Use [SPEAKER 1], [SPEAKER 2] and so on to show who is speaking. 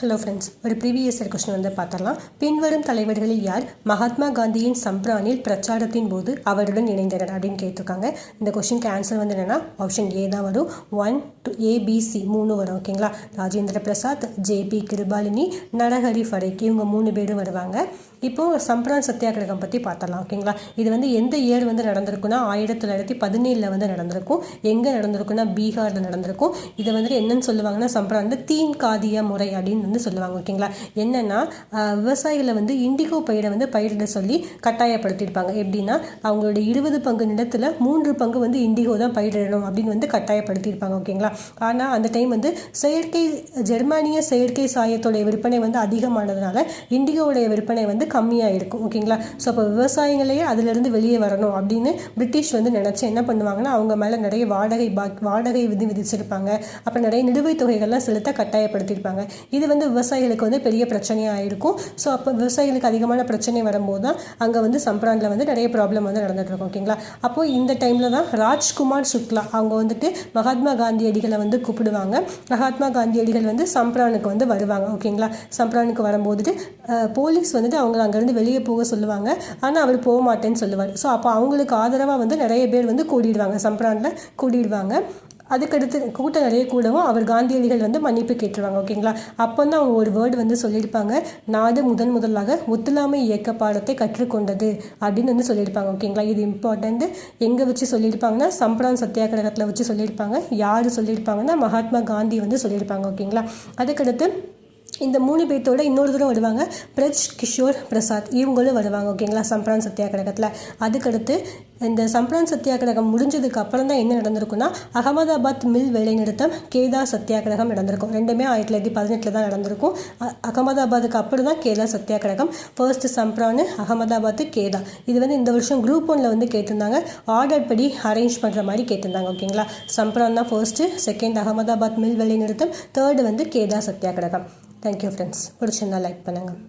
[SPEAKER 1] Hello friends, ஒரு previous year question வந்து பார்த்துடலாம். பின்வரும் தலைவர்களில் யார் மகாத்மா காந்தியின் சம்ப்ரானில் பிரச்சாரத்தின் போது அவருடன் இணைந்தனர் அப்படின்னு கேட்டிருக்காங்க. இந்த கொஸ்டினுக்கு ஆன்சர் வந்து என்னென்னா ஆப்ஷன் ஏ தான் வரும். 1 to ABC 3 வரும். ஓகேங்களா? ராஜேந்திர பிரசாத், ஜேபி கிருபாலினி, நரஹரி ஃபரேக் இவங்க 3 பேரும் வருவாங்க. இப்போது சம்ப்ரான் சத்தியாகிரகம் பற்றி பார்த்தலாம். ஓகேங்களா? இது வந்து எந்த இயர் வந்து நடந்திருக்குன்னா 1917 வந்து நடந்திருக்கும். எங்கே நடந்திருக்குன்னா பீகாரில் நடந்திருக்கும். இதை வந்துட்டு என்னன்னு சொல்லுவாங்கன்னா சம்ப்ரான் வந்து தீன் காதியா முறை அப்படின்னு வந்து சொல்லுவாங்க. ஓகேங்களா? என்னென்னா விவசாயிகளை வந்து இண்டிகோ பயிரை வந்து பயிரிட சொல்லி கட்டாயப்படுத்தியிருப்பாங்க. எப்படின்னா அவங்களோட 20 பங்கு நிலத்தில் 3 பங்கு வந்து இண்டிகோ தான் பயிரிடணும் அப்படின்னு வந்து கட்டாயப்படுத்தியிருப்பாங்க. ஓகேங்களா? ஆனால் அந்த டைம் வந்து ஜெர்மானிய செயற்கை சாயத்தோடைய விற்பனை வந்து அதிகமானதுனால இண்டிகோவுடைய விற்பனை வந்து கம்மியாக இருக்கும். ஓகேங்களா? ஸோ அப்போ விவசாயிகளையே அதிலிருந்து வெளியே வரணும் அப்படின்னு பிரிட்டிஷ் வந்து நினச்சி என்ன பண்ணுவாங்கன்னா அவங்க மேலே நிறைய வாடகை விதிச்சிருப்பாங்க. அப்புறம் நிறைய நிலுவைத் தொகைகள்லாம் செலுத்த கட்டாயப்படுத்தியிருப்பாங்க. இது வந்து விவசாயிகளுக்கு வந்து பெரிய பிரச்சனையாக இருக்கும். ஸோ அப்போ விவசாயிகளுக்கு அதிகமான பிரச்சனை வரும்போது தான் அங்கே வந்து சம்ப்ரானில் வந்து நிறைய ப்ராப்ளம் வந்து நடந்துட்டு இருக்கும். ஓகேங்களா? அப்போது இந்த டைமில் தான் ராஜ்குமார் சுக்லா அவங்க வந்துட்டு மகாத்மா காந்தியடிகளை வந்து கூப்பிடுவாங்க. மகாத்மா காந்தியடிகள் வந்து சம்ப்ரானுக்கு வந்து வருவாங்க. ஓகேங்களா? சம்ப்ரானுக்கு வரும்போதுட்டு போலீஸ் வந்துட்டு அவங்க அங்கேருந்து வெளியே போக சொல்லுவாங்க. ஆனால் அவர் போக மாட்டேன்னு சொல்லுவார். ஸோ அப்போ அவங்களுக்கு ஆதரவாக வந்து நிறைய பேர் வந்து கூடிடுவாங்க, சம்ப்ரானில் கூடிடுவாங்க. அதுக்கடுத்து கூட்டம் நிறைய கூடவும் அவர் காந்தியடிகள் வந்து மன்னிப்பு கேட்டுருவாங்க. ஓகேங்களா? அப்போ தான் அவங்க ஒரு வேர்டு வந்து சொல்லியிருப்பாங்க, நாடு முதலாக ஒத்துழையாமை இயக்க பாடத்தை கற்றுக்கொண்டது அப்படின்னு வந்து சொல்லியிருப்பாங்க. ஓகேங்களா? இது இம்பார்ட்டண்ட்டு. எங்கே வச்சு சொல்லியிருப்பாங்கன்னா சம்ப்ரான் சத்தியாகிரகத்தில் வச்சு சொல்லியிருப்பாங்க. யார் சொல்லியிருப்பாங்கன்னா மகாத்மா காந்தி வந்து சொல்லியிருப்பாங்க. ஓகேங்களா? அதுக்கடுத்து இந்த 3 பேர்த்தோட இன்னொரு தூரம் வருவாங்க, பிரஜ் கிஷோர் பிரசாத் இவங்களும் வருவாங்க. ஓகேங்களா? சம்ப்ரான் சத்தியாகிரகத்தில். அதுக்கடுத்து இந்த சம்ப்ரான் சத்தியாகிரகம் முடிஞ்சதுக்கு அப்புறம் தான் என்ன நடந்திருக்குன்னா அகமதாபாத் மில் வேலைநிறுத்தம், கேதா சத்தியாகிரகம் நடந்திருக்கும். ரெண்டுமே 1918 தான் நடந்திருக்கும். அகமதாபாத்துக்கு அப்புறம் தான் கேதா சத்தியாகிரகம். ஃபர்ஸ்ட்டு சம்ப்ரான், அகமதாபாத், கேதா. இது வந்து இந்த வருஷம் குரூப் 1 வந்து கேட்டிருந்தாங்க. ஆர்டர் படி அரேஞ்ச் பண்ணுற மாதிரி கேட்டிருந்தாங்க. ஓகேங்களா? சம்ப்ரான் தான் ஃபர்ஸ்ட்டு, செகண்ட் அகமதாபாத் மில் வேலைநிறுத்தம், தேர்டு வந்து கேதா சத்தியாகிரகம். Thank you friends. பிடிச்சிருந்தா லைக் பண்ணுங்கள்.